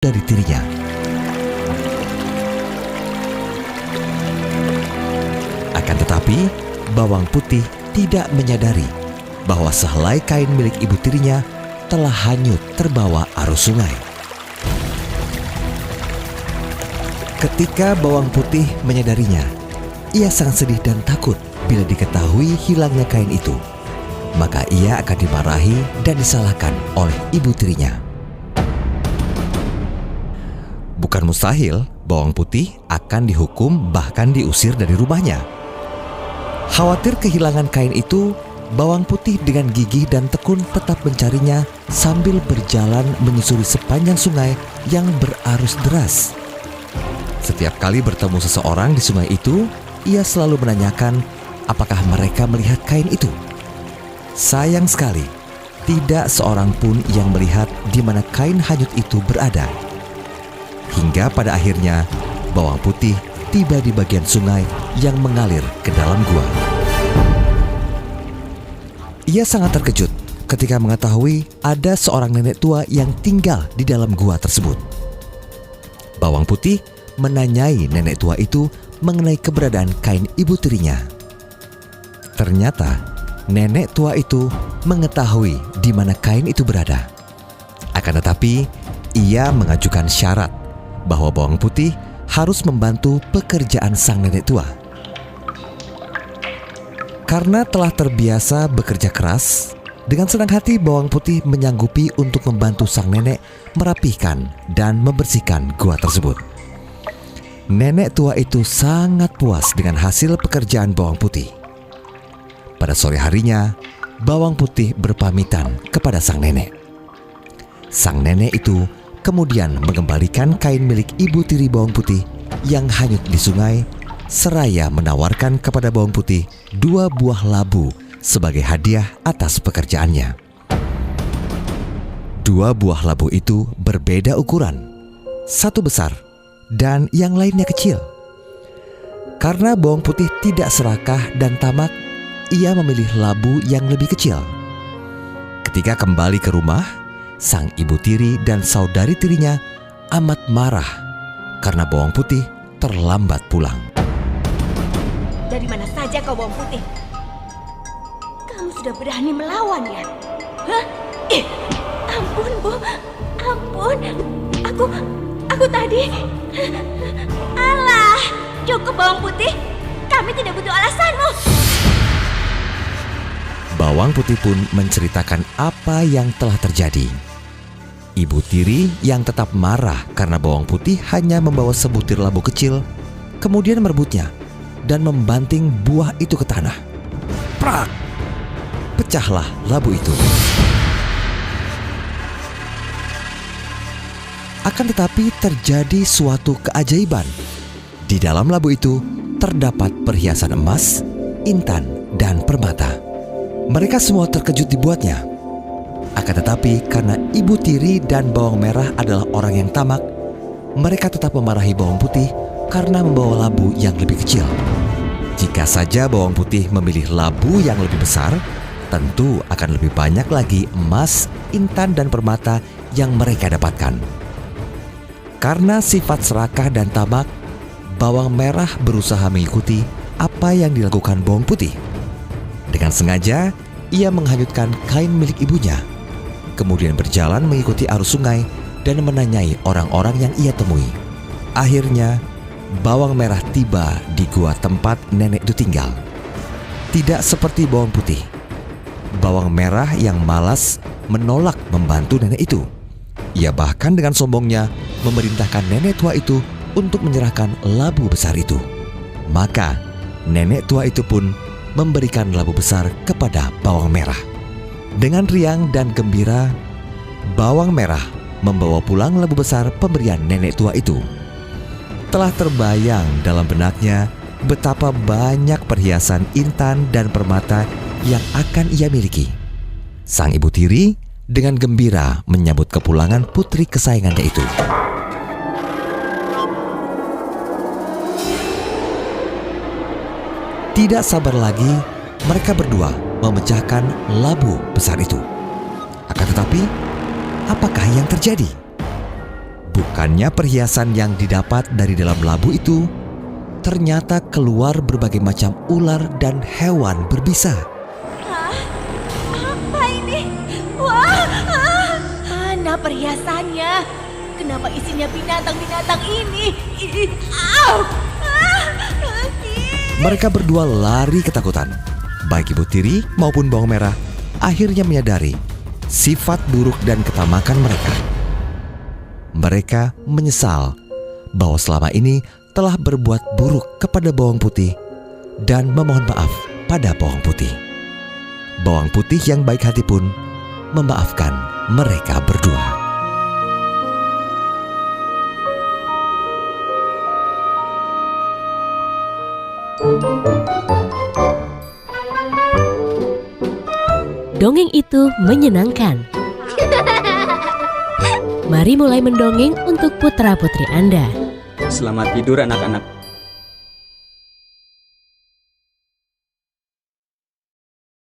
dari tirinya. Akan tetapi, bawang putih tidak menyadari bahwa sehelai kain milik ibu tirinya telah hanyut terbawa arus sungai. Ketika bawang putih menyadarinya, ia sangat sedih dan takut bila diketahui hilangnya kain itu. Maka ia akan dimarahi dan disalahkan oleh ibu tirinya. Bukan mustahil bawang putih akan dihukum bahkan diusir dari rumahnya. Khawatir kehilangan kain itu, bawang putih dengan gigih dan tekun tetap mencarinya sambil berjalan menyusuri sepanjang sungai yang berarus deras. Setiap kali bertemu seseorang di sungai itu, ia selalu menanyakan apakah mereka melihat kain itu. Sayang sekali, tidak seorang pun yang melihat di mana kain hanyut itu berada. Hingga pada akhirnya, bawang putih tiba di bagian sungai yang mengalir ke dalam gua. Ia sangat terkejut ketika mengetahui ada seorang nenek tua yang tinggal di dalam gua tersebut. Bawang putih menanyai nenek tua itu mengenai keberadaan kain ibu tirinya. Ternyata nenek tua itu mengetahui di mana kain itu berada. Akan tetapi, ia mengajukan syarat bahwa bawang putih harus membantu pekerjaan sang nenek tua. Karena telah terbiasa bekerja keras, dengan senang hati bawang putih menyanggupi untuk membantu sang nenek merapihkan dan membersihkan gua tersebut. Nenek tua itu sangat puas dengan hasil pekerjaan bawang putih. Pada sore harinya, bawang putih berpamitan kepada sang nenek. Sang nenek itu kemudian mengembalikan kain milik ibu tiri bawang putih yang hanyut di sungai, seraya menawarkan kepada bawang putih 2 buah labu sebagai hadiah atas pekerjaannya. 2 buah labu itu berbeda ukuran, satu besar dan yang lainnya kecil. Karena bawang putih tidak serakah dan tamak, ia memilih labu yang lebih kecil. Ketika kembali ke rumah, sang ibu tiri dan saudari tirinya amat marah karena bawang putih terlambat pulang. Dari mana saja kau bawang putih? Kamu sudah berani melawan ya? Hah? Ampun, Bu. Ampun. Aku tadi. Alah, cukup bawang putih. Kami tidak butuh alasanmu. Bawang putih pun menceritakan apa yang telah terjadi. Ibu tiri yang tetap marah karena bawang putih hanya membawa sebutir labu kecil, kemudian merebutnya dan membanting buah itu ke tanah. Prak! Pecahlah labu itu. Akan tetapi terjadi suatu keajaiban. Di dalam labu itu terdapat perhiasan emas, intan, dan permata. Mereka semua terkejut dibuatnya. Akan tetapi karena ibu tiri dan bawang merah adalah orang yang tamak, mereka tetap memarahi bawang putih karena membawa labu yang lebih kecil. Jika saja bawang putih memilih labu yang lebih besar, tentu akan lebih banyak lagi emas, intan, dan permata yang mereka dapatkan. Karena sifat serakah dan tamak, bawang merah berusaha mengikuti apa yang dilakukan bawang putih. Dengan sengaja, ia menghanyutkan kain milik ibunya, kemudian berjalan mengikuti arus sungai dan menanyai orang-orang yang ia temui. Akhirnya, bawang merah tiba di gua tempat nenek itu tinggal. Tidak seperti bawang putih, bawang merah yang malas menolak membantu nenek itu. Ia bahkan dengan sombongnya memerintahkan nenek tua itu untuk menyerahkan labu besar itu. Maka, nenek tua itu pun memberikan labu besar kepada bawang merah. Dengan riang dan gembira, bawang merah membawa pulang labu besar pemberian nenek tua itu. Telah terbayang dalam benaknya betapa banyak perhiasan intan dan permata yang akan ia miliki. Sang ibu tiri dengan gembira menyambut kepulangan putri kesayangannya itu. Tidak sabar lagi, mereka berdua memecahkan labu besar itu. Akan tetapi, apakah yang terjadi? Bukannya perhiasan yang didapat dari dalam labu itu ternyata keluar berbagai macam ular dan hewan berbisa. Apa ini? Wah, mana perhiasannya? Kenapa isinya binatang-binatang ini? Au! Mereka berdua lari ketakutan. Baik Ibu Tiri maupun Bawang Merah akhirnya menyadari sifat buruk dan ketamakan mereka. Mereka menyesal bahwa selama ini telah berbuat buruk kepada Bawang Putih dan memohon maaf pada Bawang Putih. Bawang Putih yang baik hati pun memaafkan mereka berdua. Dongeng itu menyenangkan. Mari mulai mendongeng untuk putra-putri Anda. Selamat tidur anak-anak.